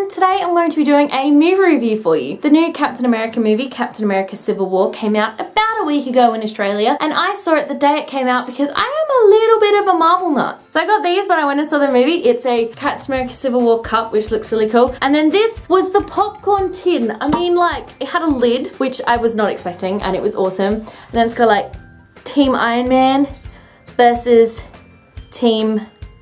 everyone, today I'm going to be doing a movie review for you. The new Captain America movie, Captain America Civil War, came out about a week ago in Australia, and I saw it the day it came out because I am a little bit of a Marvel nut. So I got these when I went and saw the movie. It's a Captain America Civil War cup, which looks really cool. And then this was the popcorn tin. I mean, like, it had a lid, which I was not expecting, and it was awesome. And then it's got like Team Iron Man versus Team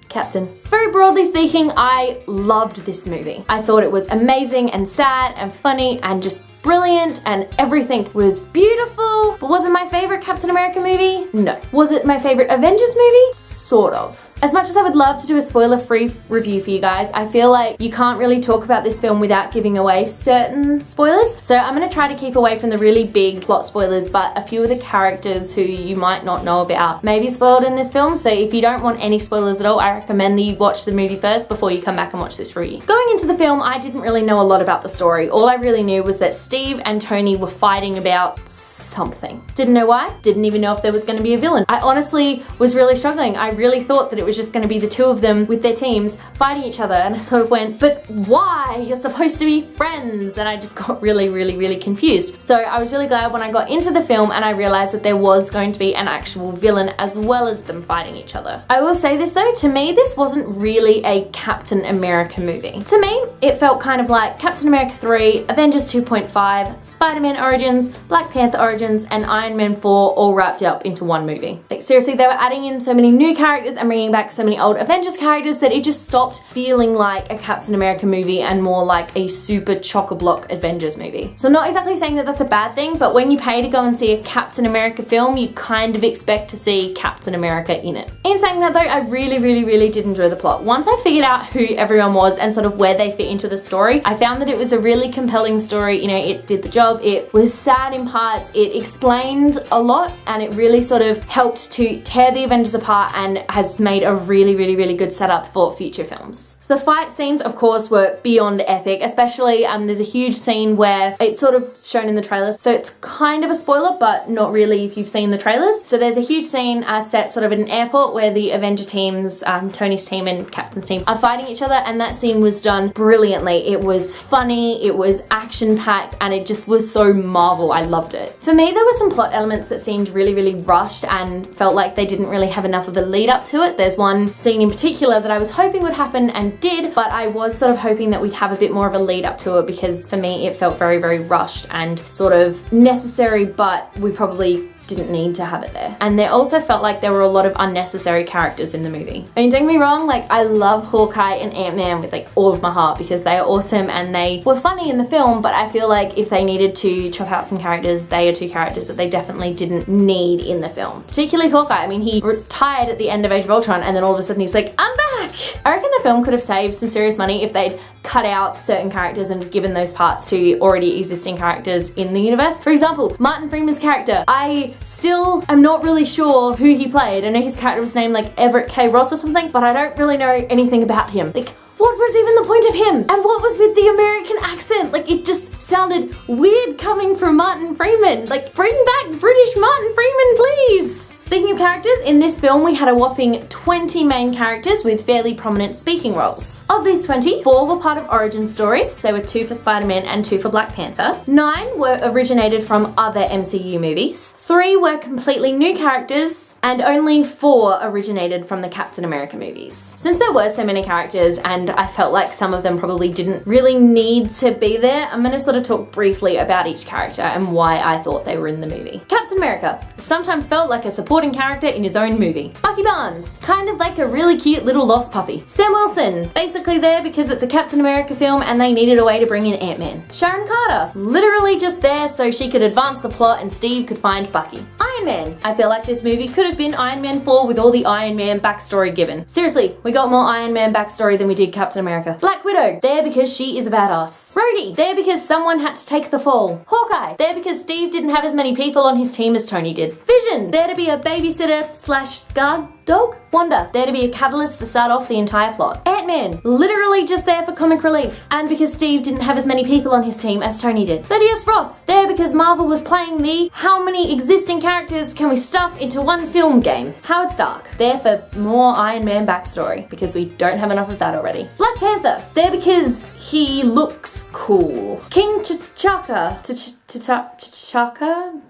Captain. Very broadly speaking, I loved this movie. I thought it was amazing and sad and funny and just brilliant, and everything was beautiful. But was it my favorite Captain America movie? No. Was it my favorite Avengers movie? Sort of. As much as I would love to do a spoiler-free review for you guys, I feel like you can't really talk about this film without giving away certain spoilers. So I'm gonna try to keep away from the really big plot spoilers, but a few of the characters who you might not know about may be spoiled in this film. So if you don't want any spoilers at all, I recommend that you watch the movie first before you come back and watch this review. Going into the film, I didn't really know a lot about the story. All I really knew was that Steve and Tony were fighting about something. Didn't know why, didn't even know if there was gonna be a villain. I honestly was really struggling. I really thought that it was just going to be the two of them with their teams fighting each other, and I sort of went, but why? You're supposed to be friends. And I just got really confused. So I was really glad when I got into the film and I realized that there was going to be an actual villain as well as them fighting each other. I will say this though, to me this wasn't really a Captain America movie. To me it felt kind of like Captain America 3, Avengers 2.5, Spider-Man Origins, Black Panther Origins, and Iron Man 4 all wrapped up into one movie. Like seriously, they were adding in so many new characters and bringing back so many old Avengers characters that it just stopped feeling like a Captain America movie and more like a super chock-a-block Avengers movie. So I'm not exactly saying that that's a bad thing, but when you pay to go and see a Captain America film, you kind of expect to see Captain America in it. In saying that though, I really did enjoy the plot. Once I figured out who everyone was and sort of where they fit into the story, I found that it was a really compelling story. You know, it did the job, it was sad in parts, it explained a lot, and it really sort of helped to tear the Avengers apart and has made a really good setup for future films. So the fight scenes, of course, were beyond epic, especially there's a huge scene where it's sort of shown in the trailers, so it's kind of a spoiler, but not really if you've seen the trailers. So there's a huge scene set sort of at an airport where the Avenger teams, Tony's team and Captain's team, are fighting each other, and that scene was done brilliantly. It was funny, it was action-packed, and it just was so Marvel. I loved it. For me, there were some plot elements that seemed really rushed and felt like they didn't really have enough of a lead up to it. There's one scene in particular that I was hoping would happen and did, but I was sort of hoping that we'd have a bit more of a lead up to it, because for me it felt very rushed and sort of necessary, but we probably didn't need to have it there. And there also felt like there were a lot of unnecessary characters in the movie. I mean, don't get me wrong, like I love Hawkeye and Ant-Man with like all of my heart because they are awesome and they were funny in the film, but I feel like if they needed to chop out some characters, they are two characters that they definitely didn't need in the film. Particularly Hawkeye. I mean, he retired at the end of Age of Ultron and then all of a sudden he's like, I'm back! I reckon the film could have saved some serious money if they'd cut out certain characters and given those parts to already existing characters in the universe. For example, Martin Freeman's character. I still am not really sure who he played. I know his character was named like Everett K. Ross or something, but I don't really know anything about him. Like, what was even the point of him? And what was with the American accent? Like, it just sounded weird coming from Martin Freeman. Like, bring back British Martin Freeman, please! Speaking of characters, in this film we had a whopping 20 main characters with fairly prominent speaking roles. Of these 20, 4 were part of origin stories. There were 2 for Spider-Man and 2 for Black Panther. 9 were originated from other MCU movies. 3 were completely new characters, and only 4 originated from the Captain America movies. Since there were so many characters and I felt like some of them probably didn't really need to be there, I'm gonna sort of talk briefly about each character and why I thought they were in the movie. Captain America sometimes felt like a supporting character in his own movie. Bucky Barnes, kind of like a really cute little lost puppy. Sam Wilson, basically there because it's a Captain America film and they needed a way to bring in Ant-Man. Sharon Carter, literally just there so she could advance the plot and Steve could find Bucky. Iron Man, I feel like this movie could have been Iron Man 4 with all the Iron Man backstory given. Seriously, we got more Iron Man backstory than we did Captain America. Black Widow, there because she is a badass. Rhodey, there because someone had to take the fall. Hawkeye, there because Steve didn't have as many people on his team as Tony did. Vision, there to be a babysitter slash guard. Dog? Wanda, there to be a catalyst to start off the entire plot. Ant-Man, literally just there for comic relief. And because Steve didn't have as many people on his team as Tony did. Thaddeus Ross, there because Marvel was playing the how many existing characters can we stuff into one film game. Howard Stark, there for more Iron Man backstory, because we don't have enough of that already. Black Panther, there because he looks cool. King T'Chaka, T'Chaka.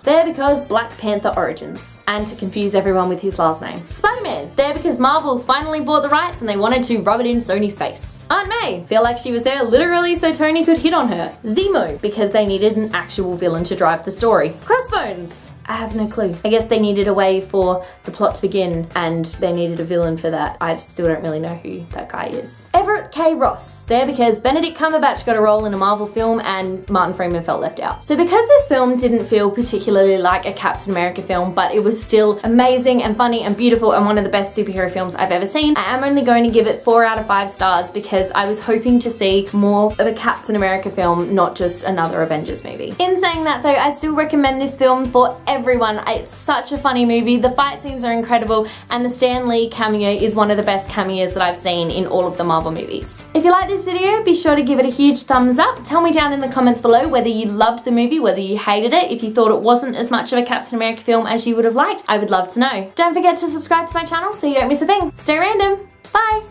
There because Black Panther origins, and to confuse everyone with his last name. Spider-Man, there because Marvel finally bought the rights and they wanted to rub it in Sony's face. Aunt May, feel like she was there literally so Tony could hit on her. Zemo, because they needed an actual villain to drive the story. Crossbones, I have no clue. I guess they needed a way for the plot to begin and they needed a villain for that. I still don't really know who that guy is. Everett K. Ross, there because Benedict Cumberbatch got a role in a Marvel film and Martin Freeman felt left out. So because this film didn't feel particularly like a Captain America film, but it was still amazing and funny and beautiful and one of the best superhero films I've ever seen, I am only going to give it 4 out of 5 stars because I was hoping to see more of a Captain America film, not just another Avengers movie. In saying that though, I still recommend this film for everyone. It's such a funny movie, the fight scenes are incredible, and the Stan Lee cameo is one of the best cameos that I've seen in all of the Marvel movies. If you like this video, be sure to give it a huge thumbs up. Tell me down in the comments below whether you loved the movie, whether you hated it, if you thought it wasn't as much of a Captain America film as you would have liked. I would love to know. Don't forget to subscribe to my channel so you don't miss a thing. Stay random. Bye!